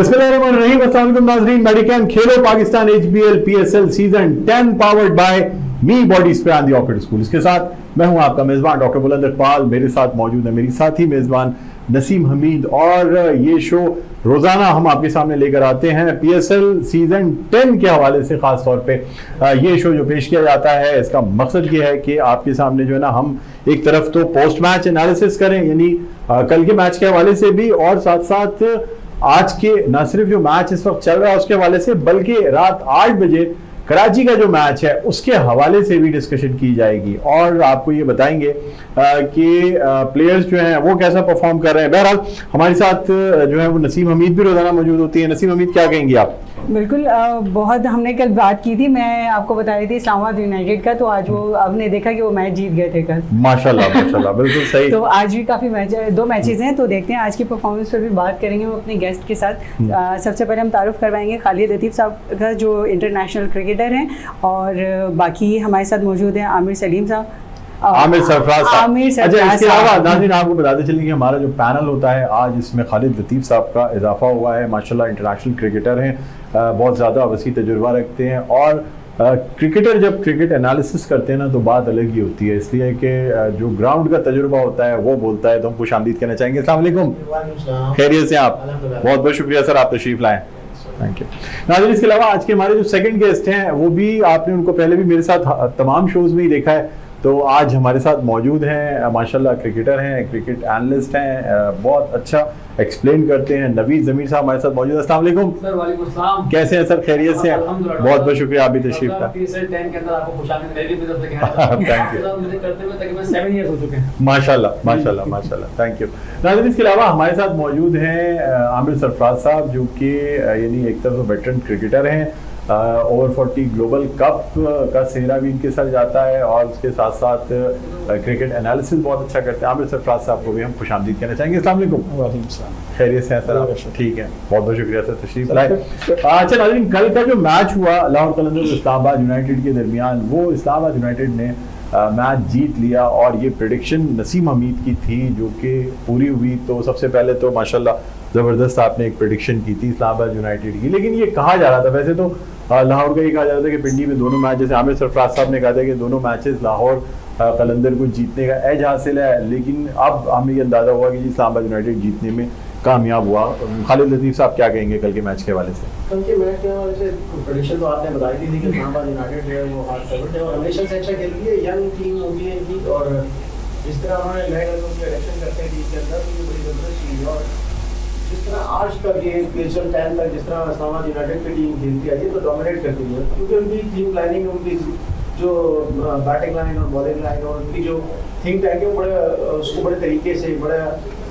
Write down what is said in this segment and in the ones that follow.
बिस्मिल्लाहिर्रहमानिर्रहीम, अस्सलाम वालेकुम नाज़रीन। मेडिकैम खेलो Pakistan HBL PSL season 10 powered by me body spray and the orchid School. इसके साथ मैं हूं आपका मेजबान डॉक्टर बुलंद इकबाल। मेरे साथ मौजूद है मेरी साथी मेजबान नसीम हमीद। और ये शो रोजाना हम आपके सामने लेकर आते हैं PSL सीजन 10 के हवाले से। खास तौर पे ये शो जो पेश किया जाता है, इसका मकसद ये है कि आपके सामने जो है ना, हम एक तरफ तो पोस्ट मैच एनालिसिस करें, यानी कल के मैच के हवाले से भी, और साथ साथ आज के न सिर्फ जो मैच इस वक्त चल रहा है उसके हवाले से, बल्कि रात 8 बजे कराची का जो मैच है उसके हवाले से भी डिस्कशन की जाएगी। और आपको ये बताएंगे कि प्लेयर्स जो हैं वो कैसा परफॉर्म कर रहे हैं। बहरहाल हमारे साथ जो है वो नसीम हमीद भी रोजाना मौजूद होती है। नसीम हमीद, क्या कहेंगी आप? बिल्कुल, बहुत हमने कल बात की थी, मैं आपको बता रही थी इस्लामाबाद यूनाइटेड का, तो आज वो आपने देखा कि वो मैच जीत गए थे कल। माशाल्लाह माशाल्लाह, बिल्कुल सही। तो आज भी काफ़ी मैच, 2 मैचेस हैं, तो देखते हैं आज की परफॉर्मेंस पर भी बात करेंगे हम अपने गेस्ट के साथ। सबसे पहले हम तारुफ करवाएंगे खालिद लतीफ़ साहब का, जो इंटरनेशनल क्रिकेटर हैं, और बाकी हमारे साथ मौजूद हैं आमिर सलीम साहब, आमिर सरफराज साहब। अच्छा, इसके अलावा नाज़रीन आपको बताते चलें कि हमारा जो पैनल होता है आज, इसमें खालिद लतीफ़ साहब का इजाफा हुआ है। माशाल्लाह इंटरनेशनल क्रिकेटर हैं, बहुत ज़्यादा वसी तजुर्बा रखते हैं, और क्रिकेटर जब क्रिकेट एनालिसिस करते हैं ना तो बात अलग ही होती है, इसलिए कि जो ग्राउंड का तजुर्बा होता है वो बोलता है। तो हम खुशामदीद कहना चाहेंगे। अस्सलाम वालेकुम, खैरियत से आप? बहुत बहुत शुक्रिया सर, आप तशरीफ लाएँ। थैंक यू नाज़रीन। इसके अलावा आज के हमारे जो सेकंड गेस्ट हैं वो भी आपने उनको पहले भी मेरे साथ तमाम शोज़ में ही देखा है, तो आज हमारे साथ मौजूद हैं। माशाल्लाह क्रिकेटर हैं, क्रिकेट एनालिस्ट हैं, बहुत अच्छा एक्सप्लेन करते हैं। नवीद ज़मीर साहब हमारे साथ मौजूद है। अस्सलाम वालेकुम सर। वालेकुम अस्सलाम। कैसे हैं सर? खैरियत से? बहुत बहुत शुक्रिया, आप भी तशरीफ लाए। PSL 10 के अंदर आपको खुशामदीद मेरी तरफ से कहना चाहता हूं। Thank you. मुझे करते हुए तकरीबन 7 इयर्स हो चुके हैं। माशाल्लाह माशाल्लाह माशाल्लाह, थैंक यू नाज़रीन। इसके अलावा हमारे साथ मौजूद हैं आमिर सरफराज साहब, जो कि यानी एक तरफ वेटरन क्रिकेटर हैं। ओवर 40 ग्लोबल कप का सेहरा भी इनके सर जाता है, और उसके साथ साथ क्रिकेट एनालिसिस बहुत अच्छा करते हैं। आमिर सरफराज साहब को भी हम खुशामदीद कहना चाहेंगे। अस्सलाम वालेकुम। वालेकुम सलाम। खैरियत से हैं सर आप? ठीक है, बहुत बहुत शुक्रिया सर, तशरीफ लाए। अच्छा नाज़रीन, कल का जो मैच हुआ लाहौर कलंदर और इस्लामाबाद यूनाइटेड के दरमियान, वो इस्लामाबाद यूनाइटेड ने मैच जीत लिया, और ये प्रेडिक्शन नसीम हमीद की थी जो कि पूरी हुई। तो सबसे पहले तो माशाल्लाह ज़बरदस्त आपने एक प्रेडिक्शन की थी इस्लामाबाद यूनाइटेड की, लेकिन ये कहा जा रहा था, वैसे तो लाहौर का ये कहा जा रहा था कि पिंडी में दोनों मैच, जैसे आमिर सरफराज साहब ने कहा था कि दोनों मैचेस लाहौर कलंदर को जीतने का एज हासिल है, लेकिन अब हमें ये अंदाज़ा हुआ कि इस्लामाबाद यूनाइटेड जीतने में कामयाब हुआ। खालिद लतीफ़ साहब क्या कहेंगे कल के मैच के हवाले से? कल के मैच के हवाले से प्रेडिक्शन तो आपने बताई थी कि इस्लामाबाद यूनाइटेड जो है वो हार्ड फेवरेट है, और हमेशा से अच्छा खेल रही है। यंग टीम होती है इनकी, और जिस तरह उन्होंने नए लोगों के इलेक्शन करते हैं टीम के अंदर, तो ये बड़ी ज़बरदस्त चीज़ है। और जिस तरह आज तक ये PSL 10 तक जिस तरह इस्लामाबाद यूनाइटेड की टीम खेलती है, ये तो डोमिनेट करती है, क्योंकि उनकी टीम प्लानिंग, उनकी जो बैटिंग लाइन और बॉलिंग लाइन, और उनकी जो थिंक टैंक है, वो बड़े उसको बड़े तरीके से बड़े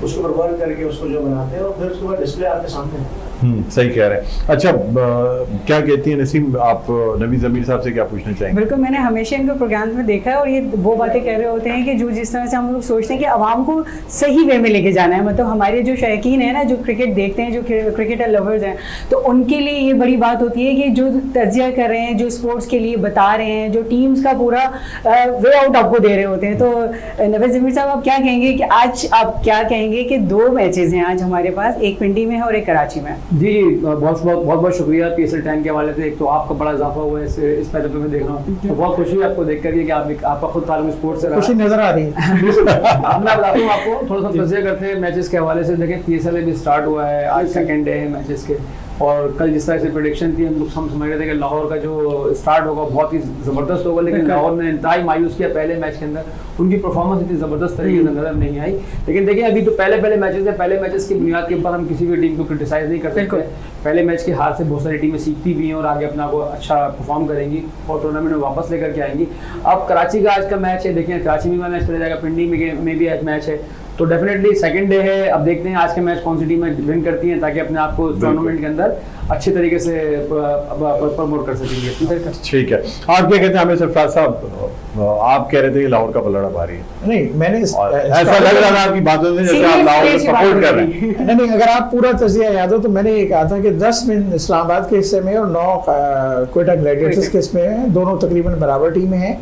उसके ऊपर वर्क करके उसको जो बनाते हैं, और फिर उसके बाद डिस्प्ले आपके सामने है। सही कह रहे हैं। अच्छा, क्या कहती हैं नसीम, आप नवीद ज़मीर साहब से क्या पूछना चाहेंगे? बिल्कुल, मैंने हमेशा इनको प्रोग्राम में देखा है, और ये वो बातें कह रहे होते हैं कि जो जिस तरह से हम लोग सोचते हैं कि आवाम को सही वे में लेके जाना है, मतलब हमारे जो शौकीन हैं ना, जो क्रिकेट देखते हैं, जो क्रिकेटर लवर्स हैं, तो उनके लिए ये बड़ी बात होती है कि जो तज्जिया कर रहे हैं, जो स्पोर्ट्स के लिए बता रहे हैं, जो टीम्स का पूरा वे आउट आपको दे रहे होते हैं। तो नवीद ज़मीर साहब, आप क्या कहेंगे कि आज आप क्या कहेंगे कि 2 मैचेस हैं आज हमारे पास, एक पिंडी में है और एक कराची में? जी, बहुत शुक्रिया। PSL 10 के हवाले से एक तो आपका बड़ा इजाफा हुआ है इस पैनल पे, मैं देख रहा हूँ, तो बहुत खुशी है आपको देख कर कि आपका खुद ताल्लुक स्पोर्ट्स से रहा। खुशी नजर आ रही है। मैं बताता हूँ आपको, थोड़ा सा तज्जिया करते हैं मैचेस के हवाले से। देखें, PSL भी स्टार्ट हुआ है, आज सेकंड डे है मैचेस के, और कल जिस तरह से प्रेडिक्शन थी, हम समझ रहे थे कि लाहौर का जो स्टार्ट होगा बहुत ही ज़बरदस्त होगा, लेकिन लाहौर ने इंतहाई मायूस किया। पहले मैच के अंदर उनकी परफॉर्मेंस इतनी ज़बरदस्त तरीके से नजर नहीं आई, लेकिन देखिए अभी तो पहले मैचेस हैं, पहले मैचेस की बुनियाद के ऊपर हम किसी भी टीम को क्रिटिसाइज़ नहीं कर सकते। पहले मैच के हार से बहुत सारी टीमें सीखती भी हैं और आगे अपना को अच्छा परफॉर्म करेंगी और टूर्नामेंट में वापस लेकर के आएंगी। अब कराची का आज का मैच है, देखिए कराची में मैच खेला जाएगा, पिंडी में भी आज मैच है, तो डेफिनेटली सेकंड डे है। अब देखते हैं आज के मैच कौन सी टीमें विन करती हैं, ताकि अपने आप को टूर्नामेंट के अंदर अच्छे तरीके से प्रमोट कर सकेंगे। ठीक है, आप क्या कहते हैं आमिर सरफराज साहब? आप कह रहे थे कि लाहौर का पलड़ा भारी है। नहीं, मैंने ऐसा लग रहा था आपकी बातों से जैसे आप लाहौर को सपोर्ट कर रहे हैं। नहीं, अगर आप पूरा तजिया याद हो तो मैंने ये कहा था कि 10 विन इस्लामाबाद के हिस्से में और 9 क्वेटा ग्लैडिएटर्स के हिस्से में, दोनों तकरीबन बराबर टीमें हैं।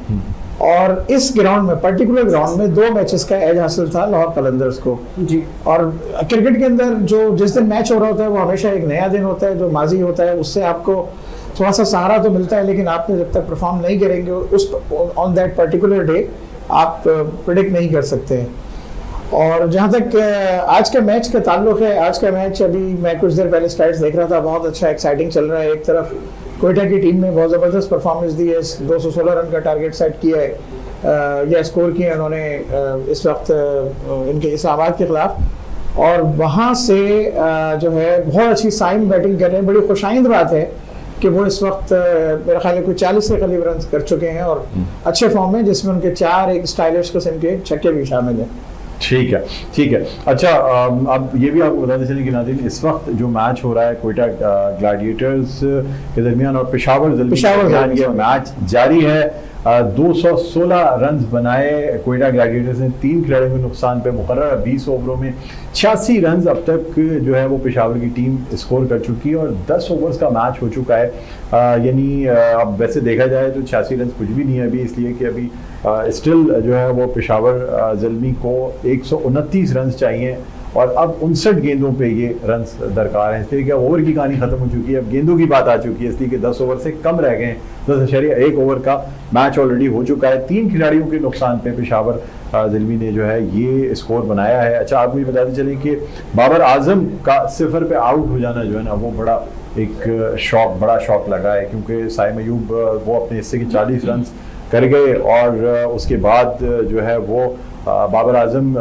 और इस ग्राउंड में, पर्टिकुलर ग्राउंड में 2 मैचेस का एज हासिल था लाहौर कलंदर्स को। जी। और क्रिकेट के अंदर जो जिस दिन मैच हो रहा होता है वो हमेशा एक नया दिन होता है, जो माजी होता है उससे आपको थोड़ा सा सहारा तो मिलता है, लेकिन आपने जब तक परफॉर्म नहीं करेंगे उस ऑन दैट पर्टिकुलर डे आप प्रिडिक्ट नहीं कर सकते हैं। और जहाँ तक आज के मैच का ताल्लुक है, आज का मैच अभी मैं कुछ देर पहले स्टार्ट्स देख रहा था, बहुत अच्छा एक्साइटिंग चल रहा है। एक तरफ कोयटा की टीम ने बहुत ज़बरदस्त परफॉर्मेंस दी है, 216 रन का टारगेट सेट किया है या स्कोर किया उन्होंने इस वक्त इनके इस्लामाबाद के खिलाफ। और वहाँ से जो है बहुत अच्छी साइम बैटिंग कर रहे हैं। बड़ी खुशाइंद बात है कि वो इस वक्त मेरा ख्याल है कोई 40 से करीब रन कर चुके हैं और अच्छे फॉर्म में, जिसमें उनके 4 एक स्टाइलिश किस्म के छक्के भी शामिल हैं। ठीक है, ठीक है। अच्छा, अब ये भी आपको बताते चलें कि नाज़रीन, इस वक्त जो मैच हो रहा है कोयटा ग्लैडिएटर्स के दरमियान और पेशावर ज़ल्मी, ये मैच जारी है। 216 रन बनाए कोयटा ग्लैडिएटर्स ने 3 खिलाड़ियों के नुकसान पे मुकर्रर 20 ओवरों में 86 रन अब तक जो है वो पेशावर की टीम स्कोर कर चुकी है और 10 ओवर्स का मैच हो चुका है। यानी अब वैसे देखा जाए तो 86 रन कुछ भी नहीं है अभी, इसलिए कि अभी स्टिल जो है वो पेशावर ज़ल्मी को 129 रन चाहिए और अब 59 गेंदों पे ये रन दरकार हैं, इसलिए कि ओवर की कहानी खत्म हो चुकी है, अब गेंदों की बात आ चुकी है, इसलिए कि 10 ओवर से कम रह गए हैं। 10.1 ओवर का मैच ऑलरेडी हो चुका है। 3 खिलाड़ियों के नुकसान पे पेशावर ज़ल्मी ने जो है ये स्कोर बनाया है। अच्छा, आप मुझे बताते चलें कि बाबर आजम का 0 पे आउट हो जाना जो है ना वो बड़ा शॉक लगा है, क्योंकि साइम अयूब वो अपने हिस्से के 40 रन कर गए और उसके बाद जो है वो बाबर आजम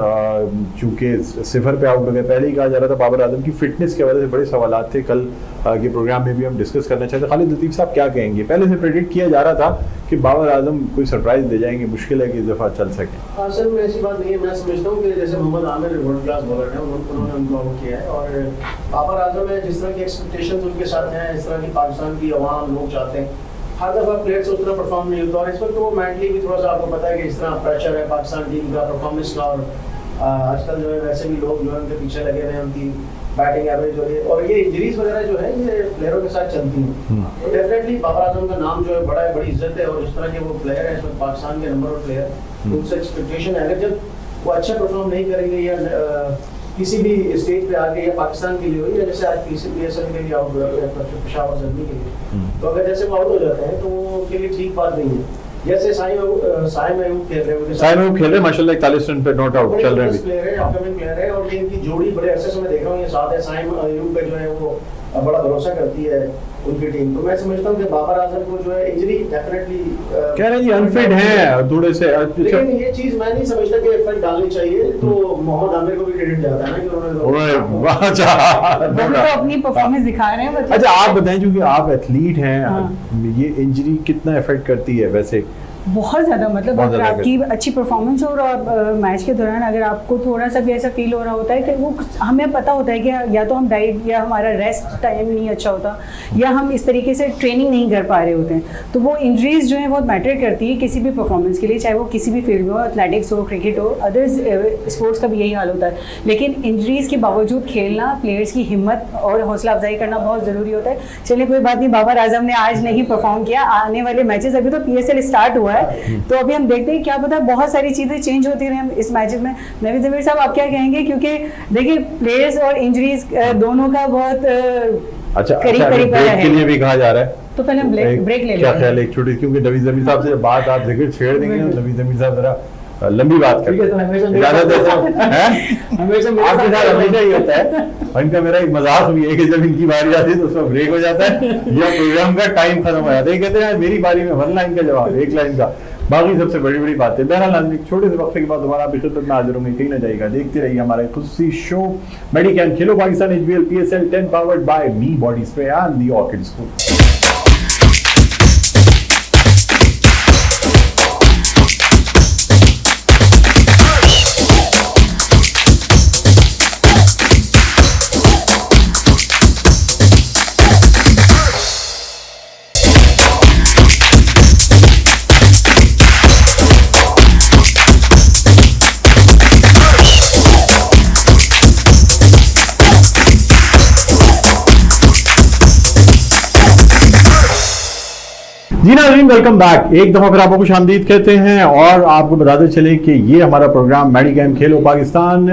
चूँकि 0 पे आउट हो गए। पहले ही कहा जा रहा था बाबर आजम की फिटनेस की वजह से बड़े सवालात थे, कल के प्रोग्राम में भी हम डिस्कस करना चाहते हैं। खालिद लतीफ़ साहब क्या कहेंगे? पहले से प्रेडिक्ट किया जा रहा था कि बाबर आजम कोई सरप्राइज दे जाएंगे, मुश्किल है कि इस दफ़ा चल सके। असल में ऐसी बात नहीं है, मैं समझता हूँ कि जैसे Mohammad Amir world class bowler है, उन्होंने उनको आउट किया है और बाबर आजम है, जिस तरह की एक्सपेक्टेशंस उनके साथ हैं, इस तरह की पाकिस्तान की अवाम लोग चाहते हैं, हर दफ़ा प्लेयर्स उस तरह परफॉर्म नहीं होता और इस वक्त वो मेंटली भी थोड़ा सा आपको पता है कि इस तरह प्रेशर है पाकिस्तान टीम का परफॉर्मेंस का और आजकल जो है वैसे भी लोग जो है उनके पीछे लगे हुए हैं, उनकी बैटिंग एवरेज हो रही है और ये इंजरीज वगैरह जो है ये प्लेयरों के साथ चलती हैं। तो डेफिनेटली बाबर आजम का नाम जो है बड़ा है, बड़ी इज्जत है और इस तरह के वो प्लेयर है इस वक्त पाकिस्तान के नंबर 1 प्लेयर, उनसे एक्सपेक्टेशन है अगर जब वो अच्छा परफॉर्म नहीं करेंगे या किसी भी स्टेज पे आके या पाकिस्तान के लिए हो या जैसे आज PSL के लिए आउट हुआ पेशावर ज़ल्मी के लिए, तो अगर जैसे वो आउट हो जाते हैं तो वो के लिए ठीक बात नहीं है। जैसे साइम अयूब खेल रहे हैं माशाल्लाह 41 रन पे नॉट आउट चल रहे हैं, प्लेयर है, अपकमिंग प्लेयर है और ये इनकी जोड़ी बड़े अरसे से मैं देख रहा हूँ ये साथ है। साइम अयूब पे जो है वो बड़ा भरोसा करती है उनकी टीम, तो मैं समझता हूँ कि बाबर आजम को जो है इंजरी डेफिनेटली कह रहे हैं जी अनफिट है थोड़े से, लेकिन ये चीज मैं नहीं समझता कि इफेक्ट डालनी चाहिए, तो मोहम्मद आमिर को भी क्रेडिट जाता है ना कि उन्होंने तो अपनी परफॉर्मेंस दिखा रहे हैं। अच्छा, आप बताएं क्योंकि आप एथलीट हैं, ये इंजरी कितना इफेक्ट करती है? वैसे बहुत ज़्यादा, मतलब अगर आपकी अच्छी परफॉर्मेंस हो और मैच के दौरान अगर आपको थोड़ा सा भी ऐसा फील हो रहा होता है कि वो हमें पता होता है कि या तो हम डाइट या हमारा रेस्ट टाइम नहीं अच्छा होता या हम इस तरीके से ट्रेनिंग नहीं कर पा रहे होते हैं, तो वो इंजरीज जो है बहुत मैटर करती है किसी भी परफॉर्मेंस के लिए, चाहे वो किसी भी फील्ड में हो, एथलेटिक्स हो, क्रिकेट हो, अदर्स स्पोर्ट्स का भी यही हाल होता है। लेकिन इंजरीज़ के बावजूद खेलना, प्लेयर्स की हिम्मत और हौसला अफजाई करना बहुत ज़रूरी होता है। चलिए कोई बात नहीं, बाबर आजम ने आज नहीं परफॉर्म किया, आने वाले मैचेस, अभी तो PSL स्टार्ट हुआ है तो अभी हम देखते हैं, क्या पता बहुत सारी चीजें चेंज होती रहे इस मैचेस में। नवीद ज़मीर साहब आप क्या कहेंगे? क्योंकि देखिए प्लेयर्स और इंजरीज दोनों का बहुत करीब ब्रेक के लिए भी कहा जा रहा है, तो पहले हम ब्रेक ले लें। क्या ख्याल है एक छोटी, क्योंकि नवीद ज़मीर साहब से बात आप जिक्र छेड़ देंगे, नवीद ज़मीर साहब जरा लंबी बात करते हैं, आपके साथ हमेशा ही होता है और इनका मेरा एक मजाक भी है कि जब इनकी बारी आती है तो उसमें ब्रेक हो जाता है या प्रोग्राम का टाइम खत्म हो जाता है, कहते हैं मेरी बारी में 1 लाइन का जवाब, 1 लाइन का, बाकी सबसे बड़ी बड़ी बात है। बहरहाल एक छोटे से वक्फे के बाद दोबारा आपकी खिदमत में हाजिर होंगे, कहीं ना जाइएगा, देखते रहिए हमारा खुशी शो मेडिकैन खेलो Pakistan HBL PSL 10 powered by me body spray and the orchid school. जी नाज़रीन, वेलकम बैक। एक दफा फिर आपको खुशामदीद कहते हैं और आपको बताते चले कि ये हमारा प्रोग्राम मेडिकैम खेलो Pakistan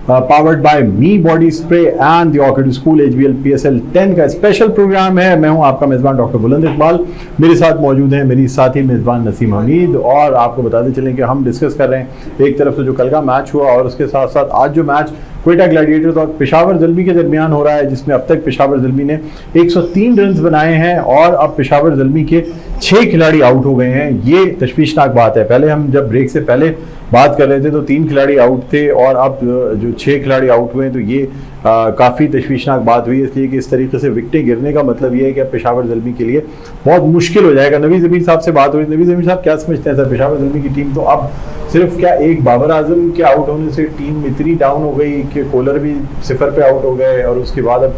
powered by me body spray and the orchid school HBL PSL 10 का स्पेशल प्रोग्राम है। मैं हूं आपका मेज़बान डॉक्टर बुलंद इकबाल, मेरे साथ मौजूद हैं मेरी साथी मेज़बान नसीम हमीद। और आपको बताते चलें कि हम डिस्कस कर रहे हैं एक तरफ से जो कल का मैच हुआ और उसके साथ साथ आज जो मैच क्वेटा ग्लैडिएटर्स और पेशावर ज़ल्मी के दरमियान हो रहा है, जिसमें अब तक पेशावर ज़ल्मी ने 103 रन बनाए हैं और अब पेशावर ज़ल्मी के 6 खिलाड़ी आउट हो गए हैं। ये तशवीशनाक बात है। पहले हम जब ब्रेक से पहले बात कर रहे थे तो 3 खिलाड़ी आउट थे और अब जो 6 खिलाड़ी आउट हुए हैं, तो ये काफ़ी तशवीशनाक बात हुई, इसलिए कि इस तरीके से विकेटें गिरने का मतलब ये है कि अब पेशावर ज़ल्मी के लिए बहुत मुश्किल हो जाएगा। नवी ज़मीर साहब से बात हुई। नवी ज़मीर साहब क्या समझते हैं सर, पेशावर ज़ल्मी की टीम तो अब सिर्फ क्या एक बाबर आजम के आउट होने से टीम इतनी डाउन हो गई कि कोलर भी 0 पे आउट हो गए और उसके बाद अब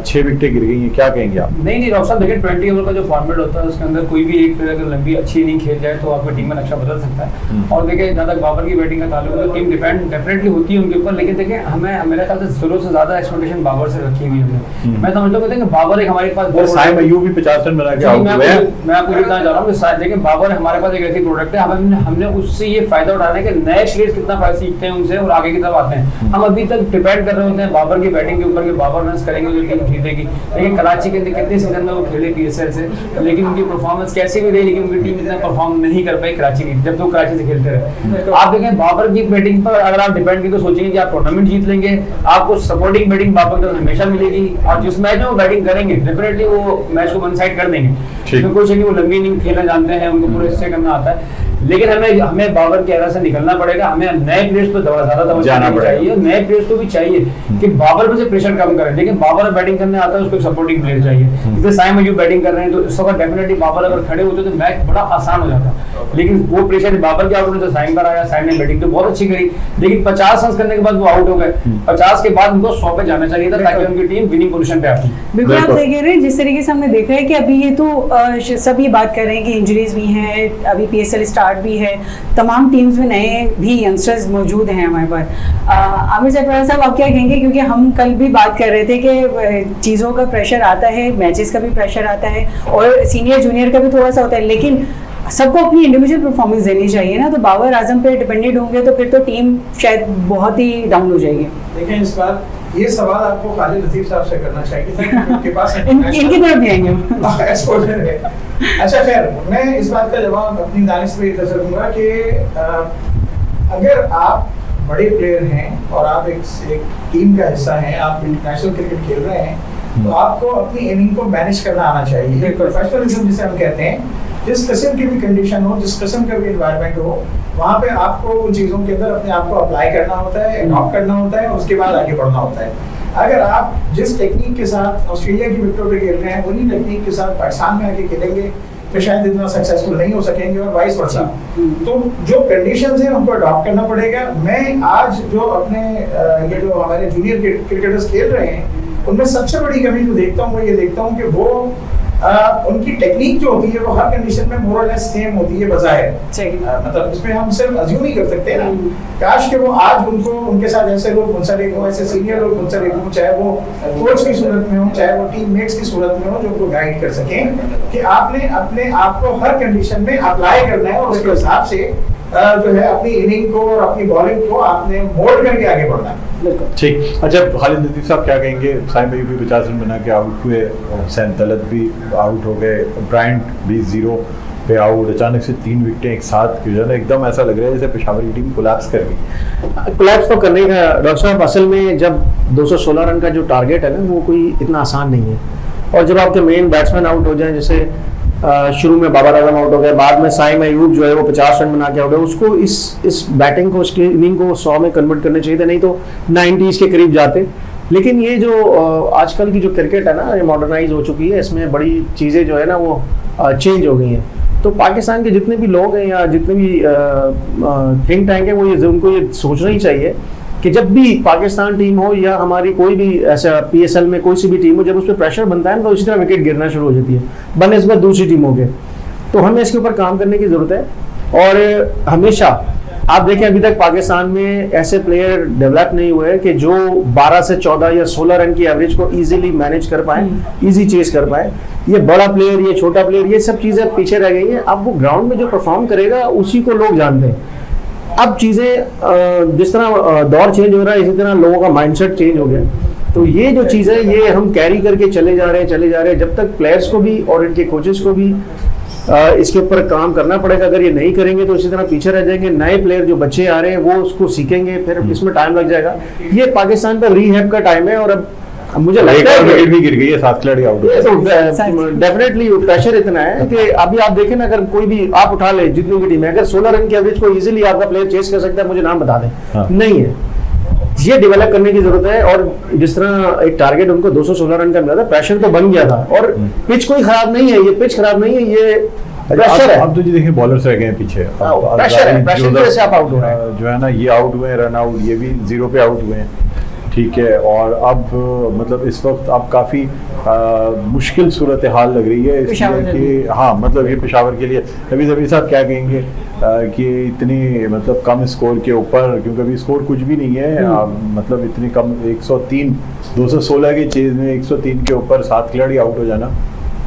6 विकेटें गिर गई हैं, क्या कहेंगे आप? नहीं डॉक्टर साहब, देखिए 20 ओवर का जो फॉर्मेट होता है उसके अंदर कोई भी एक प्लेयर अगर लंबी अच्छी इनिंग खेल जाए तो आपकी टीम में नक्शा बदल सकता है। और देखिए जहाँ तक बाबर की बैटिंग का ताल्लुक है तो टीम डिपेंड डेफिनेटली होती है उनके ऊपर, लेकिन देखिए हमें मेरे ख्याल से ज़रूरत से ज़्यादा एक्सपेक्टेशन बाबर से रखी हुई है। मैं समझता हूँ कि बाबर एक हमारे पास साइम अय्यूब भी 50 रन बना के आउट हुए हैं। मैं आपको बताना चाह रहा हूँ, देखिए बाबर हमारे पास एक ऐसी प्रोडक्ट है, हमने उससे ये फायदा उठाना है कि नए प्लेयर्स कितना फायदा सीखते हैं उनसे और आगे की तरफ आते हैं। हम अभी तक डिपेंड कर रहे होते हैं बाबर की बैटिंग के ऊपर कि बाबर रन करेंगे तो टीम जीतेगी। लेकिन कराची के अंदर कितने सीजन में वो खेले PSL से, लेकिन उनकी परफॉर्मेंस कैसी भी रही, लेकिन उनकी टीम इतना परफॉर्म नहीं कर पाई कराची की, जब तो कराची से खेलते रहे। आप देखें बाबर की बैटिंग पर अगर आप डिपेंड की तो सोचेंगे कि आप टूर्नामेंट जीत लेंगे, आपको सपोर्टिंग बैटिंग बाबर की हमेशा मिलेगी और जिस मैच में वो बैटिंग करेंगे डेफिनेटली वो मैच को वन साइड कर देंगे। इसमें कुछ नहीं, वो लंबी इनिंग खेलना जानते हैं, उनको पूरे हिस्से करना आता है। लेकिन हमें बाबर की एरा से निकलना पड़ेगा, हमें नए प्लेयर्स पर ज्यादा जाना चाहिए, नए प्लेयर्स को भी चाहिए कि बाबर पर से प्रेशर कम करें। देखिए बाबर बैटिंग करने आता है, उसको एक सपोर्टिंग प्लेयर चाहिए। जैसे साइम अय्यूब बैटिंग कर रहे हैं तो इस वक्त डेफिनेटली बाबर अगर खड़े होते तो मैच बड़ा आसान हो जाता, लेकिन वो प्रेशर बाबर के आउट होने से साइम पर आया। साइम ने बैटिंग तो बहुत अच्छी करी, लेकिन 50 रन करने के बाद वो आउट हो गए। 50 के बाद उनको 100 पे जाना चाहिए था ताकि उनकी टीम विनिंग पोजीशन पे आती। बिल्कुल आप सही कह रहे हैं। जिस तरीके से हमने देखा है कि अभी ये तो सब ये बात कर रहे हैं कि इंजरीज भी हैं, अभी PSL स्टार्ट भी है, तमाम टीम्स में नए भी यंगस्टर्स मौजूद हैं हमारे पास। आमिर सरफराज साहब आप क्या कहेंगे, क्योंकि हम कल भी बात कर रहे थे कि चीज़ों का प्रेशर आता है, मैचेस का भी प्रेशर आता है और सीनियर जूनियर का भी थोड़ा सा होता है, लेकिन सबको अपनी इंडिविजुअल परफॉर्मेंस देनी चाहिए ना। तो बाबर आजम पे डिपेंडेंट होंगे तो फिर तो टीम शायद बहुत ही डाउन हो जाएगी। देखें इस बार ये सवाल आपको खालिद लतीफ साहब से करना चाहिए था, उनके पास इनकी तरफ भी आएंगे एक्सपोजर है। अच्छा खैर, मैं इस बात का जवाब अपनी दानिश पे ये दूंगा कि अगर आप बड़े प्लेयर हैं और आप एक टीम का हिस्सा हैं, आप इंटरनेशनल क्रिकेट खेल रहे हैं, तो आपको अपनी इनिंग को मैनेज करना आना चाहिए। प्रोफेशनलिज्म जिसे हम कहते हैं, जिस किस्म की भी कंडीशन हो, जिस किस्म का भी एनवायरनमेंट हो, वहाँ पे आपको उन चीज़ों के अंदर अपने आप को अप्लाई करना होता है, अडॉप्ट करना होता है और उसके बाद आगे बढ़ना होता है। अगर आप जिस टेक्निक के साथ ऑस्ट्रेलिया की विकेटों पे खेल रहे हैं, उन्हीं टेक्निक के साथ पाकिस्तान में आके खेलेंगे तो शायद इतना सक्सेसफुल नहीं हो सकेंगे और वाइस वर्सा। तो जो कंडीशंस हैं उनको अडॉप्ट करना पड़ेगा। मैं आज जो अपने ये जो हमारे जूनियर क्रिकेटर्स खेल रहे हैं, उनमें सबसे बड़ी कमी जो देखता हूँ वो ये देखता हूँ कि वो उनकी टेक्निक जो होती है वो हर कंडीशन में मोर और लेस सेम होती है बजाय, मतलब इसमें हम सिर्फ अज्यूम ही कर सकते हैं ना। काश कि वो आज उनको उनके साथ ऐसे लोग मुंसलिक हो, ऐसे सीनियर लोग मुंसलिक हो, चाहे वो कोच की सूरत में हो, चाहे वो टीममेट्स की सूरत में हो, जो उनको गाइड कर सकें कि आपने अपने आप को हर कंडीशन में अप्लाई करना है और उसके हिसाब से जो है अपनी इनिंग को और अपनी बॉलिंग को आपने मोल्ड करके आगे बढ़ना है। ठीक। अच्छा खालिद लतीफ साहब क्या कहेंगे, साइम अय्यूब भी 50 रन बना के आउट हुए, हुसैन तलत भी आउट हो गए, ब्रायंट भी 0 पे आउट, अचानक से 3 विकेटें एक साथ जो है ना, एकदम ऐसा लग रहा है जैसे पेशावर की टीम कोलैप्स कर गई। कोलैप्स तो करने का डॉक्टर साहब, असल में जब 216 रन का जो टारगेट है ना वो कोई इतना आसान नहीं है, और जब आपके मेन बैट्समैन आउट हो जाएं, जैसे शुरू में बाबर आजम आउट हो गए, बाद में साइम अय्यूब जो है वो 50 रन बना के आउट है, उसको इस बैटिंग को, उसकी इनिंग को 100 में कन्वर्ट करने चाहिए थे, नहीं तो 90s के करीब जाते। लेकिन ये जो आजकल की जो क्रिकेट है ना, ये मॉडर्नाइज हो चुकी है, इसमें बड़ी चीज़ें जो है ना वो चेंज हो गई हैं। तो पाकिस्तान के जितने भी लोग हैं या जितने भी थिंक टैंक है, वो उनको ये सोचना ही चाहिए कि जब भी पाकिस्तान टीम हो या हमारी कोई भी ऐसा PSL में कोई सी भी टीम हो, जब उस पर प्रेशर बनता है तो उसी तरह विकेट गिरना शुरू हो जाती है बनस्बत दूसरी टीमों के। तो हमें इसके ऊपर काम करने की ज़रूरत है और हमेशा आप देखें अभी तक पाकिस्तान में ऐसे प्लेयर डेवलप नहीं हुए कि जो 12 से 14 या 16 रन की एवरेज को इजीली मैनेज कर पाए, इजी चेस कर पाए। ये बड़ा प्लेयर, ये छोटा प्लेयर, ये सब चीजें पीछे रह गई हैं। अब वो ग्राउंड में जो परफॉर्म करेगा उसी को लोग जानते हैं। अब चीजें जिस तरह दौर चेंज हो रहा है, इसी तरह लोगों का माइंडसेट चेंज हो गया। तो ये जो चीज़ है ये हम कैरी करके चले जा रहे हैं। जब तक प्लेयर्स को भी और इनके कोचेस को भी इसके ऊपर काम करना पड़ेगा। अगर ये नहीं करेंगे तो इसी तरह पीछे रह जाएंगे। नए प्लेयर जो बच्चे आ रहे हैं वो उसको सीखेंगे, फिर इसमें टाइम लग जाएगा। ये पाकिस्तान का रीहैब का टाइम है। और अब मुझे लगता है विकेट भी गिर गई है, 7 खिलाड़ी आउट हो गए। डेफिनेटली प्रेशर इतना है कि अभी आप देखें ना, अगर कोई भी आप उठा ले जितनी भी टीम है, अगर 16 रन की एवरेज को इजीली आपका प्लेयर चेस कर सकता है, मुझे नाम बता दें। हाँ। नहीं है, ये डेवलप करने की जरूरत है। और जिस तरह एक टारगेट उनको 216 रन का मिला था, प्रेशर तो बन गया था। और पिच कोई खराब नहीं है, ये पिच खराब नहीं है, ये प्रेशर है। अब तो जी देखिए बॉलर्स रह गए हैं पीछे, प्रेशर है, प्रेशर की वजह से आप आउट हो रहे हैं। जो है ना, ये आउट हुए हैं, रन आउट, ये भी 0 पे आउट हुए हैं, ठीक है। और अब मतलब इस वक्त अब काफ़ी मुश्किल सूरत हाल लग रही है, इसलिए कि हाँ मतलब ये पेशावर के लिए नबी ज़मीर साहब क्या कहेंगे कि इतनी मतलब कम स्कोर के ऊपर, क्योंकि अभी स्कोर कुछ भी नहीं है, मतलब इतनी कम 103 216 के चेज में 103 के ऊपर 7 खिलाड़ी आउट हो जाना,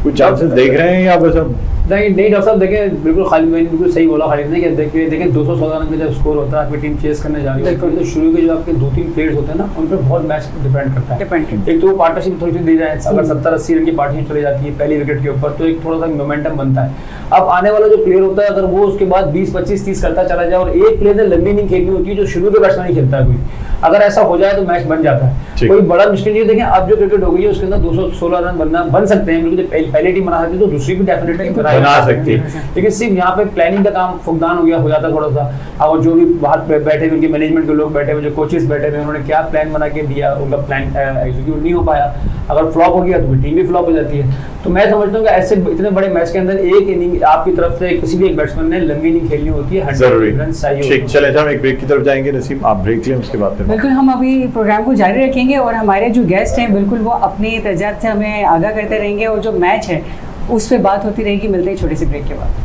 कुछ चांसेस देख रहे हैं या बस अब नहीं डॉक्टर साहब देखें, बिल्कुल खालिद भाई ने बिल्कुल सही बोला खालिद ने कि देखें 216 रन का जब स्कोर होता है, आपकी टीम चेस करने जा रही है, तो शुरू के जो आपके 2-3 प्लेयर्स होते हैं ना, उन पर बहुत मैच डिपेंड करता है। एक तो वो पार्टनरशिप थोड़ी सी दी जाए, अगर 70-80 रन की पार्टनरशिप चली जाती है पहली विकेट के ऊपर, तो एक थोड़ा सा मोमेंटम बनता है। अब आने वाला जो प्लेयर होता है, अगर वो उसके बाद 20-25-30 करता चला जाए, और एक प्लेयर ने लंबी नहीं खेलनी होती है जो शुरू के बैट्समैन नहीं खेलता है कोई, अगर ऐसा हो जाए तो मैच बन जाता है। कोई बड़ा मुश्किल नहीं है। देखें अब जो क्रिकेट हो गई है उसके अंदर 216 रन बन सकते हैं, बिल्कुल पहली टीम बना सकती है तो दूसरी भी डेफिनेटली बना सकती है। लेकिन सिर्फ यहाँ पे प्लानिंग का काम फुकदान हो जाता थोड़ा सा। और जो भी बाहर बैठे हुए उनके मैनेजमेंट के लोग बैठे हुए, जो कोचेस बैठे हुए, उन्होंने क्या प्लान बना के दिया, उनका प्लान एग्जीक्यूट नहीं हो पाया। अगर फ्लॉप हो गया तो टीम भी फ्लॉप हो जाती है। तो मैं समझता हूँ कि ऐसे इतने बड़े मैच के अंदर एक इनिंग आपकी तरफ से किसी भी एक बैट्समैन ने लंबी इनिंग खेलनी होती है, 100 रन चाहिए। चले हम एक ब्रेक की तरफ जाएंगे। नसीम आप ब्रेक लें, उसके बाद बिल्कुल हम अभी प्रोग्राम को जारी रखेंगे और हमारे जो गेस्ट हैं बिल्कुल वो अपनी तजात से हमें आगाह करते रहेंगे, और जो मैच है उस पर बात होती रहेगी। मिलते हैं छोटे से ब्रेक के बाद।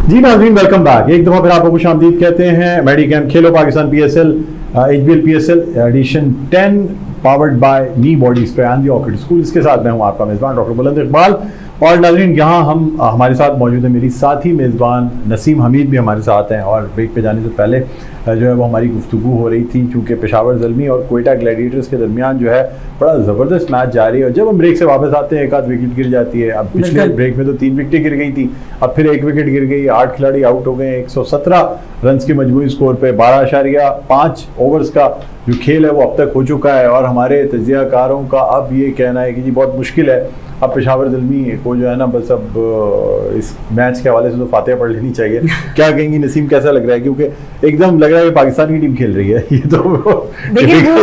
जी नाज़रीन, वेलकम बैक। एक दफ़ा फिर आपको खुशामदीद कहते हैं। मेडिकैम खेलो Pakistan PSL HBL PSL edition 10 powered by me body spray and the orchid School. इसके साथ मैं हूं आपका मेज़बान डॉक्टर बुलंद इकबाल। और नाज़रीन यहाँ हमारे साथ मौजूद है मेरी साथी मेज़बान नसीम हमीद भी हमारे साथ हैं। और ब्रेक पे जाने से पहले जो है वो हमारी गुफ्तगू हो रही थी, क्योंकि पेशावर ज़ल्मी और कोयटा ग्लैडिएटर्स के दरमियान जो है बड़ा ज़बरदस्त मैच जारी है। और जब हम ब्रेक से वापस आते हैं एक आध विकेट गिर जाती है। अब पिछले ब्रेक में तो 3 विकेटें गिर गई थी, अब फिर 1 विकेट गिर गई, 8 खिलाड़ी आउट हो गए। 117 रन के मजमूई स्कोर पे 12.5 ओवर्स का जो खेल है वो अब तक हो चुका है। और हमारे तजियाकारों का अब ये कहना है कि जी बहुत मुश्किल है अब पेशावर ज़ल्मी को जो है ना, बस अब इस मैच के हवाले से तो फातिहा पढ़ लेनी चाहिए। क्या कहेंगी नसीम, कैसा लग रहा है? क्योंकि एकदम लग रहा है कि पाकिस्तान की टीम खेल रही है। ये तो देखिए वो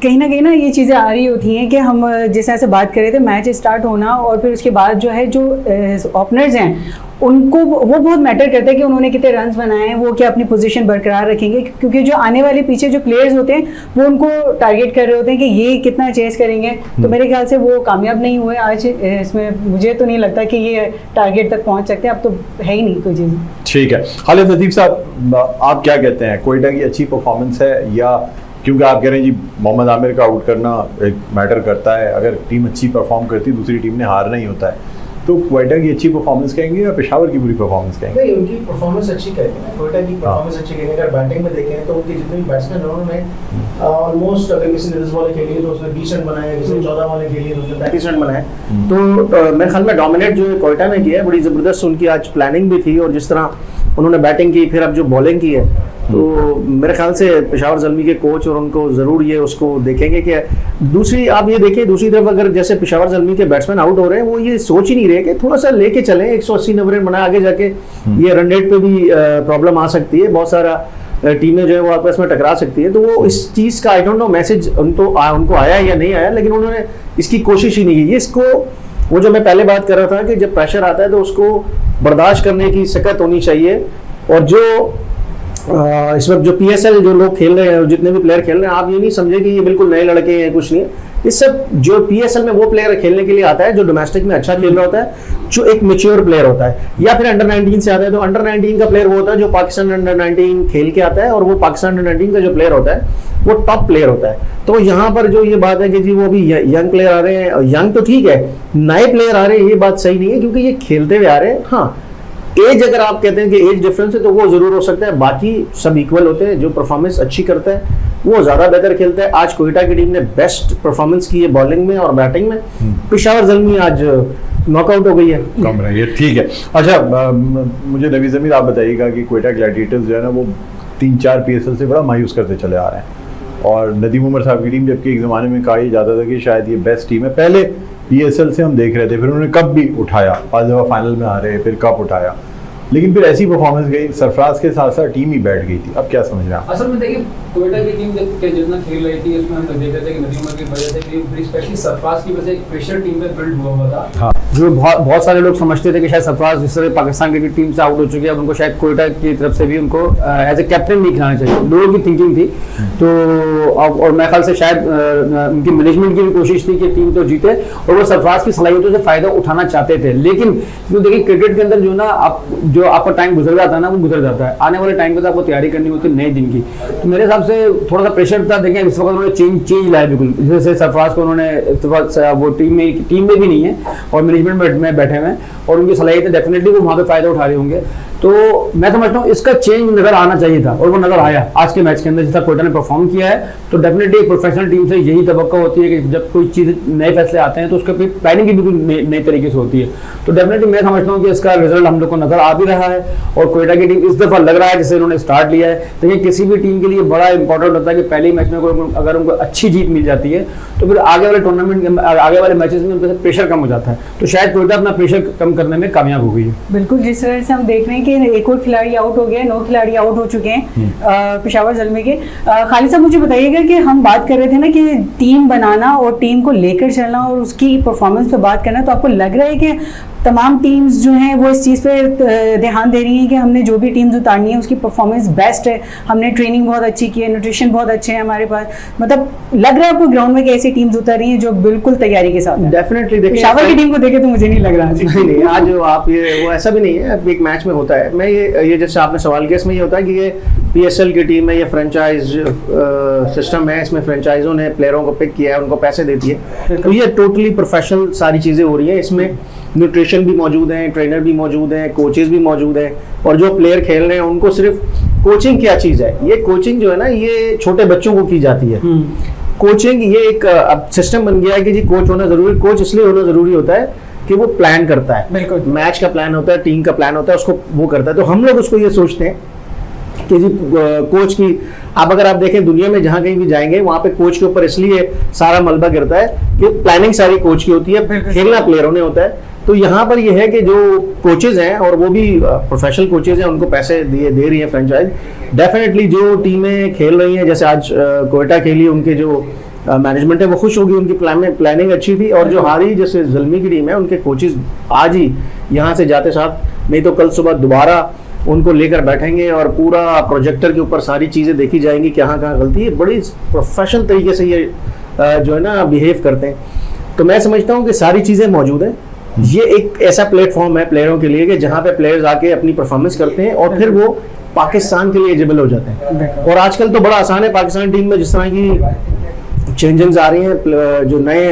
कहीं ना ये चीज़ें आ रही होती हैं कि हम जिस तरह से बात कर रहे थे, मैच स्टार्ट होना और फिर उसके बाद जो है जो ओपनर्स हैं उनको वो बहुत मैटर करता है कि उन्होंने कितने रन्स बनाए हैं, वो क्या अपनी पोजीशन बरकरार रखेंगे, क्योंकि जो आने वाले पीछे जो प्लेयर्स होते हैं वो उनको टारगेट कर रहे होते हैं कि ये कितना चेस करेंगे। तो मेरे ख्याल से वो कामयाब नहीं हुए आज इसमें। मुझे तो नहीं लगता कि ये टारगेट तक पहुंच सकते हैं, अब तो है ही नहीं कोई चीज़। ठीक है, खालिद लतीफ़ साहब आप क्या कहते हैं, कोयटा की अच्छी परफॉर्मेंस है या क्योंकि आप कह रहे हैं जी मोहम्मद आमिर का आउट करना एक मैटर करता है, अगर टीम अच्छी परफॉर्म करती दूसरी टीम ने हारना ही होता है, तो कोयटा की अच्छी परफॉर्मेंस कहेंगे या पेशावर की बुरी परफॉर्मेंस कहेंगे? नहीं, उनकी परफॉर्मेंस अच्छी कहेंगे, कोयटा की परफॉर्मेंस अच्छी कहेंगे। अगर बैटिंग में देखें तो उनके जितने भी बैट्समैन हैं उन्होंने ऑलमोस्ट, अगर किसी ने 10 बॉलें खेली तो उसमें 20 रन बनाए, किसी ने 14 बॉलें खेली तो उसमें 35 रन बनाए। तो मेरे ख्याल में डोमिनेट जो कोयटा ने किया है, बड़ी ज़बरदस्त उनकी आज प्लानिंग भी थी। और जिस तरह उन्होंने बैटिंग की, फिर अब जो बॉलिंग की है, तो मेरे ख्याल से पेशावर ज़ल्मी के कोच और उनको ज़रूर ये उसको देखेंगे कि दूसरी आप ये देखिए, दूसरी तरफ अगर जैसे पेशावर ज़ल्मी के बैट्समैन आउट हो रहे हैं, वो ये सोच ही नहीं रहे है कि थोड़ा सा लेके चलें, 180-90 रन बनाए, आगे जाके ये रन रेट पे भी प्रॉब्लम आ सकती है, बहुत सारा टीमें जो है वो आपस में टकरा सकती है। तो वो इस चीज़ का आई डोंट नो मैसेज उनको आया या नहीं आया, लेकिन उन्होंने इसकी कोशिश ही नहीं की। इसको वो जो मैं पहले बात कर रहा था कि जब प्रेशर आता है तो उसको बर्दाश्त करने की सकत होनी चाहिए। और जो इस वक्त जो PSL जो लोग खेल रहे हैं, जितने भी प्लेयर खेल रहे हैं, आप ये नहीं समझे कि ये बिल्कुल नए लड़के हैं, कुछ नहीं है। ये सब जो PSL में वो प्लेयर खेलने के लिए आता है जो डोमेस्टिक में अच्छा खेल रहा होता है, जो एक मैच्योर प्लेयर होता है, या फिर अंडर 19 से आता है। तो अंडर 19 का प्लेयर वो होता है जो पाकिस्तान अंडर 19 खेल के आता है, और वो पाकिस्तान अंडर 19 का जो प्लेयर होता है वो टॉप प्लेयर होता है। तो यहाँ पर जो ये बात है कि जी वो भी यंग प्लेयर आ रहे हैं, यंग तो ठीक है, नए प्लेयर आ रहे हैं, ये बात सही नहीं है, क्योंकि ये खेलते हुए आ रहे हैं। हाँ, एज अगर आप कहते हैं कि एज डिफरेंस है तो वो जरूर हो सकता है, बाकी सब इक्वल होते हैं। जो परफॉर्मेंस अच्छी करता है वो ज्यादा बेहतर खेलता है। आज कोयटा की टीम ने बेस्ट परफॉर्मेंस की है बॉलिंग में और बैटिंग में। पेशावर ज़ल्मी आज नॉकआउट हो गई है, कम रही है, ठीक है। अच्छा, मुझे नबी ज़मीर आप बताइएगा कि कोयटा ग्लैडिएटर्स जो है ना वो 3-4 PSL से बड़ा मायूस करते चले आ रहे हैं, और नदीम उमर साहब की टीम, जबकि एक ज़माने में कहा जाता था कि शायद ये बेस्ट टीम है, पहले PSL से हम देख रहे थे, फिर उन्होंने कप भी उठाया, 5 दफ़ा फाइनल में आ रहे, फिर कप उठाया, लेकिन फिर ऐसी परफॉर्मेंस गई, सरफराज के साथ साथ टीम ही बैठ गई थी। अब क्या समझ रहे हैं आप? असल में देखिए, कोयटा की टीम जितना खेल रही थी उसमें हम देख रहे थे कि नदीम उमर की वजह से, स्पेशली सरफराज की वजह से एक प्रेशर टीम पे बिल्ड हुआ था। हाँ, जो बहुत सारे लोग समझते थे कि शायद सरफराज जिस तरह पाकिस्तान क्रिकेट टीम से आउट हो चुके हैं, अब उनको शायद कोयटा की तरफ से भी उनको एज ए कैप्टन नहीं खिलाना चाहिए, लोगों की थिंकिंग थी। तो और मेरे ख्याल से शायद उनकी मैनेजमेंट की भी कोशिश थी कि टीम तो जीते, और वो सरफराज की सलाहियतों से फायदा उठाना चाहते थे। लेकिन देखिए, क्रिकेट के अंदर जो ना जो आपका टाइम गुजर जाता है ना, वो गुजर जाता है। आने वाले टाइम पे आपको तैयारी करनी होती है नए दिन की। तो मेरे हिसाब से थोड़ा सा प्रेशर था। देखें, इस वक्त उन्होंने चेंज लाया बिल्कुल, जैसे सरफराज को उन्होंने वो टीम में भी नहीं है और मैनेजमेंट में बैठे हुए हैं, और उनकी सलाहियतें डेफिनेटली वो वहाँ पे फायदा उठा रहे होंगे। तो मैं समझता हूँ इसका चेंज नजर आना चाहिए था, और वो नजर आया आज के मैच के अंदर। जिस तरह कोयटा ने परफॉर्म किया है, तो डेफिनेटली एक प्रोफेशनल टीम से यही तवक्को होती है कि जब कोई चीज़ नए फैसले आते हैं तो उसके प्लानिंग भी बिल्कुल नए तरीके से होती है। तो डेफिनेटली मैं समझता हूँ कि इसका रिजल्ट हम लोग को नजर आ भी रहा है, और कोयटा की टीम इस दफा लग रहा है जैसे उन्होंने स्टार्ट लिया है। देखिए, किसी भी टीम के लिए बड़ा इंपॉर्टेंट होता है कि पहले मैच में अगर उनको अच्छी जीत मिल जाती है तो फिर आगे वाले टूर्नामेंट आगे वाले मैचेस में उनके प्रेशर कम हो जाता है। तो शायद कोयटा अपना प्रेशर कम करने में कामयाब हो गई है। बिल्कुल, जिस तरह से हम देख रहे हैं कि एक और खिलाड़ी आउट हो गए, 9 खिलाड़ी आउट हो चुके हैं पेशावर ज़ल्मी के। खालिद साहब, मुझे बताइएगा कि हम बात कर रहे थे ना कि टीम बनाना और टीम को लेकर चलना और उसकी परफॉर्मेंस पे बात करना, तो आपको लग रहा है कि तमाम टीम्स जो हैं वो इस चीज़ पे ध्यान दे रही हैं कि हमने जो भी टीम्स उतारनी है उसकी परफॉर्मेंस बेस्ट है, हमने ट्रेनिंग बहुत अच्छी की है, न्यूट्रिशन बहुत अच्छे हैं हमारे पास, मतलब लग रहा है आपको ग्राउंड में कि ऐसी टीम्स उतर रही हैं जो बिल्कुल तैयारी के साथ? डेफिनेटली देखिए, पेशावर की टीम को देखे तो मुझे नहीं लग रहा नहीं, आज आप ये वो ऐसा भी नहीं है, एक मैच में होता है। मैं ये जैसे आपने सवाल किया, इसमें ये होता है कि ये PSL की टीम है, ये फ्रेंचाइज सिस्टम है, इसमें फ्रेंचाइजों ने प्लेयरों को पिक किया है, उनको पैसे देती है, तो ये टोटली प्रोफेशनल सारी चीज़ें हो रही हैं। इसमें न्यूट्रिशन भी मौजूद हैं, ट्रेनर भी मौजूद हैं, कोचेस भी मौजूद हैं, और जो प्लेयर खेल रहे हैं उनको सिर्फ कोचिंग क्या चीज़ है, ये कोचिंग जो है ना ये छोटे बच्चों को की जाती है। कोचिंग ये एक अब सिस्टम बन गया है कि जी कोच होना जरूरी, कोच इसलिए होना जरूरी होता है कि वो प्लान करता है, बिल्कुल मैच का प्लान होता है, टीम का प्लान होता है, उसको वो करता है। तो हम लोग उसको ये सोचते हैं कि जी कोच की, अब अगर आप देखें दुनिया में जहाँ कहीं भी जाएंगे वहाँ पे कोच के ऊपर इसलिए सारा मलबा गिरता है कि प्लानिंग सारी कोच की होती है, खेलना प्लेयरों ने होता है। तो यहाँ पर यह है कि जो कोचेज हैं, और वो भी प्रोफेशनल कोचेज हैं, उनको पैसे दे रही है फ्रेंचाइज। डेफिनेटली जो टीमें खेल रही हैं, जैसे आज कोयटा खेली, उनके जो मैनेजमेंट है वो खुश होगी, उनकी प्लानिंग अच्छी थी। और जो हारी जैसे ज़ल्मी की टीम है, उनके कोचेज आज ही यहाँ से जाते साथ, नहीं तो कल सुबह दोबारा उनको लेकर बैठेंगे और पूरा प्रोजेक्टर के ऊपर सारी चीज़ें देखी जाएंगी, कहाँ गलती है। बड़ी प्रोफेशनल तरीके से ये जो है ना बिहेव करते हैं। तो मैं समझता हूँ कि सारी चीज़ें मौजूद हैं। ये एक ऐसा प्लेटफॉर्म है प्लेयरों के लिए कि जहाँ पे प्लेयर्स आके अपनी परफॉर्मेंस करते हैं और फिर वो पाकिस्तान के लिए एलिजिबल हो जाते हैं। और आजकल तो बड़ा आसान है पाकिस्तान टीम में, जिस तरह की चेंजिंग्स आ रही हैं, जो नए